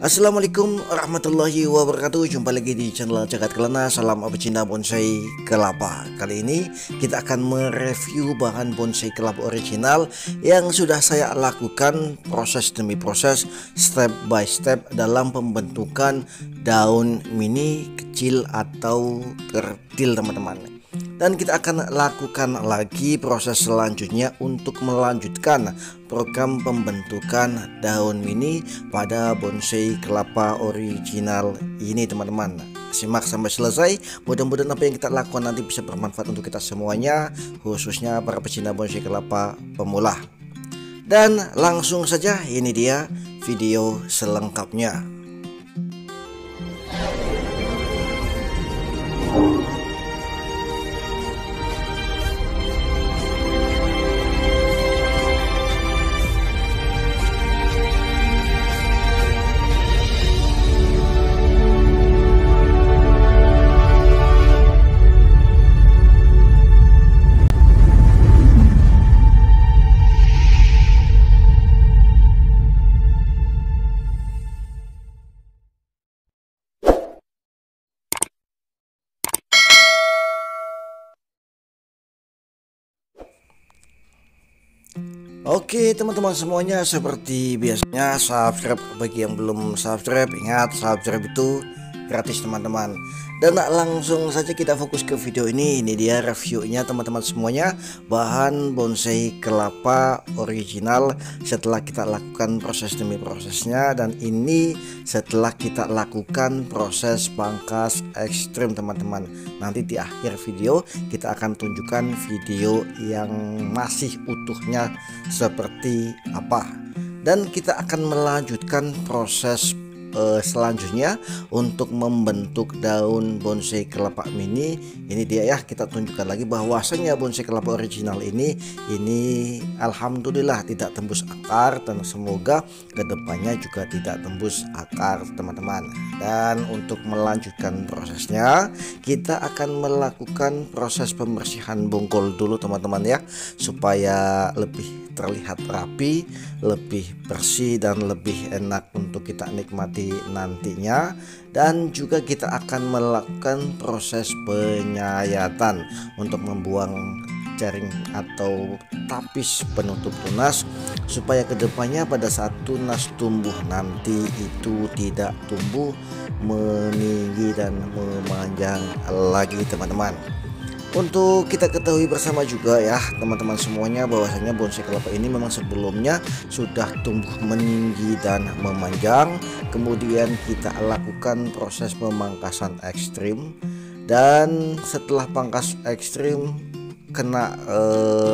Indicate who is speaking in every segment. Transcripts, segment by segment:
Speaker 1: Assalamualaikum warahmatullahi wabarakatuh. Jumpa lagi di channel Jagat Kelana. Salam pecinta bonsai kelapa. Kali ini kita akan mereview bahan bonsai kelapa original yang sudah saya lakukan proses demi proses, step by step dalam pembentukan daun mini kecil atau kerdil, teman-teman. Dan kita akan lakukan lagi proses selanjutnya untuk melanjutkan program pembentukan daun mini pada bonsai kelapa original ini, teman-teman. Simak sampai selesai. Mudah-mudahan apa yang kita lakukan nanti bisa bermanfaat untuk kita semuanya, khususnya para pecinta bonsai kelapa pemula. Dan langsung saja, ini dia video selengkapnya. Oke teman-teman semuanya, seperti biasanya subscribe bagi yang belum subscribe. Ingat, subscribe itu gratis, teman-teman. Dan langsung saja kita fokus ke video ini. Ini dia reviewnya, teman-teman semuanya. Bahan bonsai kelapa original setelah kita lakukan proses demi prosesnya. Dan ini setelah kita lakukan proses pangkas ekstrim, teman-teman. Nanti di akhir video kita akan tunjukkan video yang masih utuhnya seperti apa. Dan kita akan melanjutkan proses selanjutnya untuk membentuk daun bonsai kelapa mini. Ini dia ya, kita tunjukkan lagi bahwasanya bonsai kelapa original ini alhamdulillah tidak tembus akar, dan semoga kedepannya juga tidak tembus akar, teman-teman. Dan untuk melanjutkan prosesnya, kita akan melakukan proses pembersihan bongkol dulu, teman-teman ya, supaya lebih terlihat rapi, lebih bersih, dan lebih enak untuk kita nikmati nantinya. Dan juga kita akan melakukan proses penyayatan untuk membuang jaring atau tapis penutup tunas, supaya kedepannya pada saat tunas tumbuh nanti itu tidak tumbuh meninggi dan memanjang lagi, teman-teman. Untuk kita ketahui bersama juga ya teman-teman semuanya, bahwasanya bonsai kelapa ini memang sebelumnya sudah tumbuh meninggi dan memanjang. Kemudian kita lakukan proses pemangkasan ekstrim, dan setelah pangkas ekstrim kena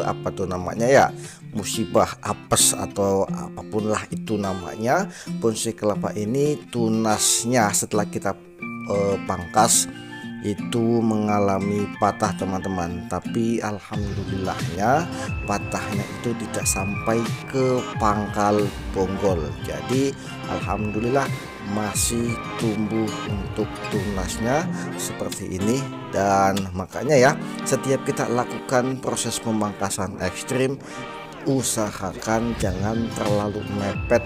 Speaker 1: apa tuh namanya ya, musibah apes atau apapun lah itu namanya, bonsai kelapa ini tunasnya setelah kita pangkas itu mengalami patah, teman-teman. Tapi alhamdulillahnya patahnya itu tidak sampai ke pangkal bonggol. Jadi alhamdulillah masih tumbuh untuk tunasnya seperti ini. Dan makanya ya, setiap kita lakukan proses pemangkasan ekstrim, usahakan jangan terlalu mepet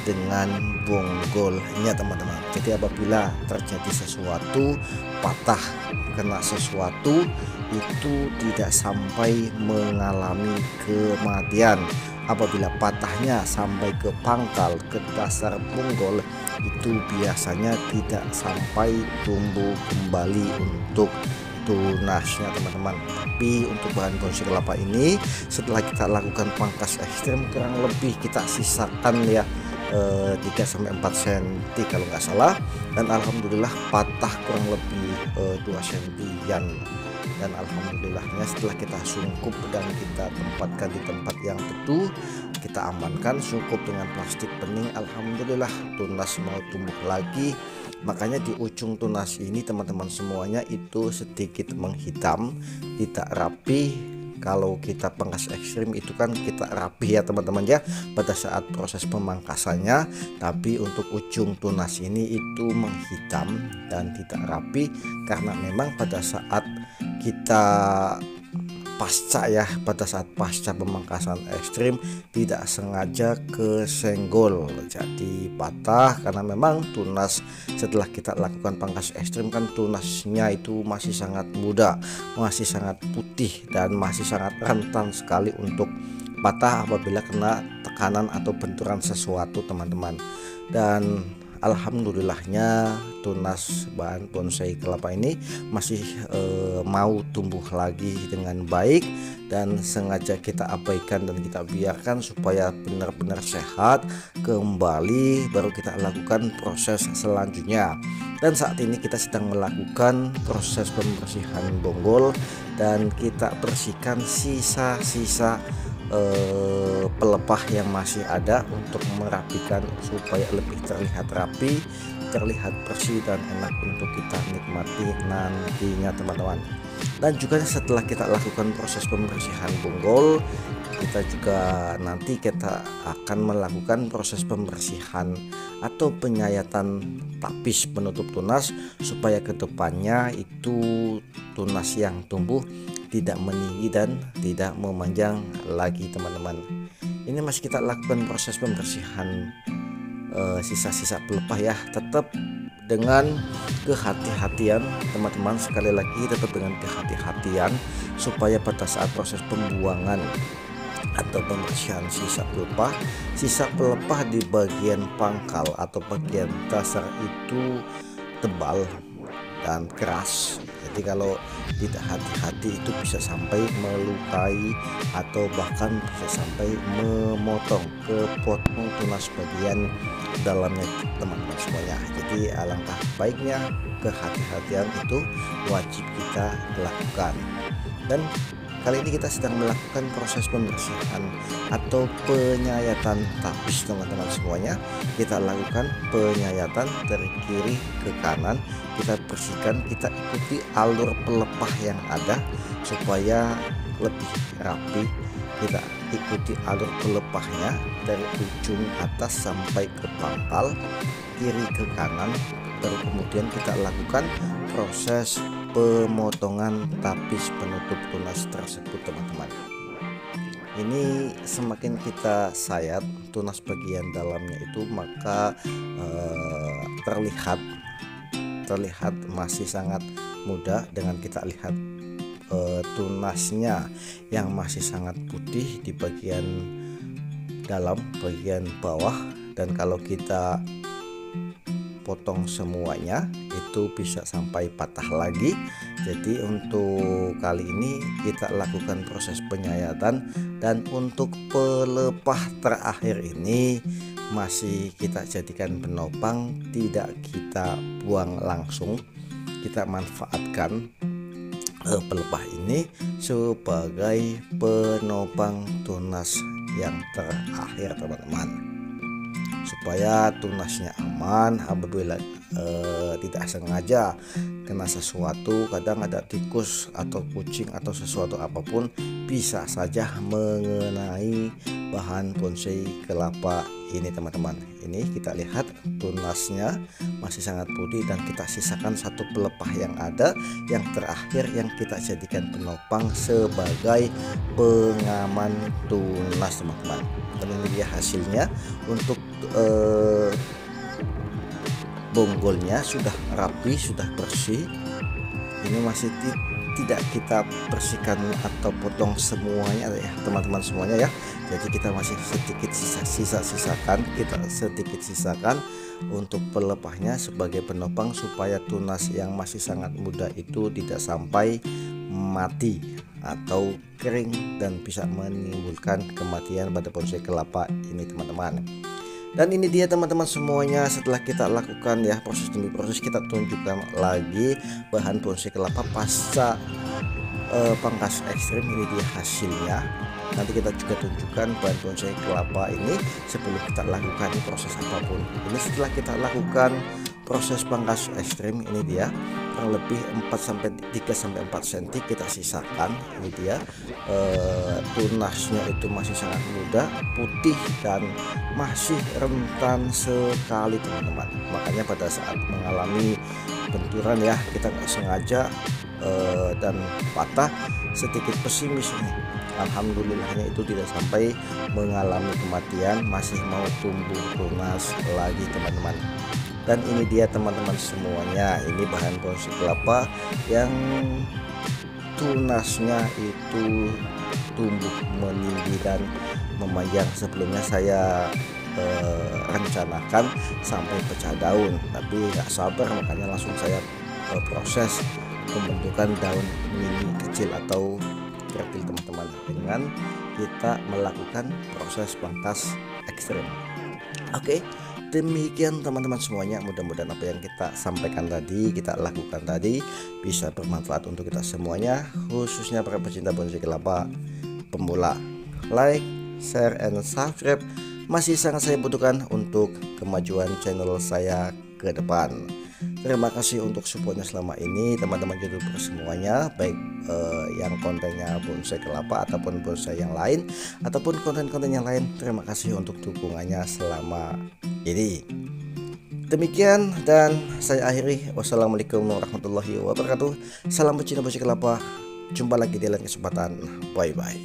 Speaker 1: dengan bonggolnya, teman-teman. Jadi apabila terjadi sesuatu, patah, kena sesuatu, itu tidak sampai mengalami kematian. Apabila patahnya sampai ke pangkal, ke dasar bonggol, itu biasanya tidak sampai tumbuh kembali untuk tunasnya, teman-teman. Tapi untuk bahan bonsai kelapa ini setelah kita lakukan pangkas ekstrim, kurang lebih kita sisakan ya 3-4 cm kalau nggak salah. Dan alhamdulillah patah kurang lebih 2 cm. Dan alhamdulillahnya setelah kita sungkup dan kita tempatkan di tempat yang teduh, kita amankan, sungkup dengan plastik bening, alhamdulillah tunas mau tumbuh lagi. Makanya di ujung tunas ini, teman-teman semuanya, itu sedikit menghitam, tidak rapi. Kalau kita pangkas ekstrim itu kan kita rapi ya teman-teman ya pada saat proses pemangkasannya. Tapi untuk ujung tunas ini itu menghitam dan tidak rapi, karena memang pada saat kita pada saat pasca pemangkasan ekstrim tidak sengaja kesenggol, jadi patah karena memang tunas setelah kita lakukan pangkas ekstrim kan tunasnya itu masih sangat muda, masih sangat putih dan masih sangat rentan sekali untuk patah apabila kena tekanan atau benturan sesuatu teman-teman. Dan alhamdulillahnya tunas bahan bonsai kelapa ini masih mau tumbuh lagi dengan baik, dan sengaja kita abaikan dan kita biarkan supaya benar-benar sehat kembali, baru kita lakukan proses selanjutnya. Dan saat ini kita sedang melakukan proses pembersihan bonggol dan kita bersihkan sisa-sisa pelepah yang masih ada untuk merapikan supaya lebih terlihat rapi, terlihat bersih dan enak untuk kita nikmati nantinya teman-teman. Dan juga setelah kita lakukan proses pembersihan bonggol, nanti kita akan melakukan proses pembersihan atau penyayatan tapis penutup tunas supaya kedepannya itu tunas yang tumbuh tidak meninggi dan tidak memanjang lagi teman-teman. Ini masih kita lakukan proses pembersihan sisa-sisa pelepah ya, tetap dengan kehati-hatian teman-teman, sekali lagi tetap dengan kehati-hatian supaya pada saat proses pembuangan atau pembersihan sisa pelepah di bagian pangkal atau bagian dasar itu tebal dan keras. Jadi kalau tidak hati-hati itu bisa sampai melukai atau bahkan bisa sampai memotong, kepotong tunas bagian dalamnya teman-teman semuanya. Jadi alangkah baiknya kehati-hatian itu wajib kita lakukan. Dan kali ini kita sedang melakukan proses pembersihan atau penyayatan tapis teman-teman semuanya. Kita lakukan penyayatan dari kiri ke kanan, kita bersihkan, kita ikuti alur pelepah yang ada supaya lebih rapi. Kita ikuti alur pelepahnya dari ujung atas sampai ke pangkal, kiri ke kanan, baru kemudian kita lakukan proses pemotongan tapis penutup tunas tersebut teman-teman. Ini semakin kita sayat tunas bagian dalamnya itu, maka terlihat masih sangat muda dengan kita lihat tunasnya yang masih sangat putih di bagian dalam, bagian bawah. Dan kalau kita potong semuanya itu bisa sampai patah lagi. Jadi untuk kali ini kita lakukan proses penyayatan, dan untuk pelepah terakhir ini masih kita jadikan penopang, tidak kita buang langsung, kita manfaatkan pelepah ini sebagai penopang tunas yang terakhir teman-teman, supaya tunasnya aman apabila tidak sengaja kena sesuatu. Kadang ada tikus atau kucing atau sesuatu apapun bisa saja mengenai bahan bonsai kelapa ini teman-teman. Ini kita lihat tunasnya masih sangat putih dan kita sisakan satu pelepah yang ada, yang terakhir yang kita jadikan penopang sebagai pengaman tunas teman-teman. Dan ini dia hasilnya. Untuk bonggolnya sudah rapi, sudah bersih. Ini masih tidak kita bersihkan atau potong semuanya ya teman-teman semuanya ya. Jadi kita masih sedikit sisakan untuk pelepahnya sebagai penopang supaya tunas yang masih sangat muda itu tidak sampai mati atau kering dan bisa menimbulkan kematian pada bonsai kelapa ini teman-teman. Dan ini dia teman-teman semuanya, setelah kita lakukan ya proses demi proses, kita tunjukkan lagi bahan bonsai kelapa pasca pangkas ekstrim. Ini dia hasilnya. Nanti kita juga tunjukkan bahan bonsai kelapa ini sebelum kita lakukan proses apapun. Ini setelah kita lakukan proses pangkas ekstrim, ini dia kurang lebih 3-4 cm kita sisakan. Ini dia tunasnya itu masih sangat muda, putih dan masih rentan sekali teman-teman. Makanya pada saat mengalami benturan ya, kita nggak sengaja dan patah, sedikit pesimis nih. Alhamdulillahnya itu tidak sampai mengalami kematian, masih mau tumbuh tunas lagi teman-teman. Dan ini dia teman-teman semuanya, ini bahan bonsai kelapa yang tunasnya itu tumbuh meninggi dan memanjang. Sebelumnya saya rencanakan sampai pecah daun, tapi nggak sabar, makanya langsung saya proses pembentukan daun mini kecil atau kecil teman-teman, dengan kita melakukan proses pangkas ekstrim. Oke, demikian teman-teman semuanya, mudah-mudahan apa yang kita sampaikan tadi, kita lakukan tadi bisa bermanfaat untuk kita semuanya, khususnya para pecinta bonsai kelapa pemula. Like, share, and subscribe masih sangat saya butuhkan untuk kemajuan channel saya ke depan. Terima kasih untuk supportnya selama ini teman-teman YouTuber semuanya, baik yang kontennya bonsai kelapa ataupun bonsai yang lain ataupun konten-konten yang lain. Terima kasih untuk dukungannya selama ini. Demikian dan saya akhiri. Wassalamualaikum warahmatullahi wabarakatuh. Salam pecinta bonsai kelapa. Jumpa lagi di lain kesempatan. Bye bye.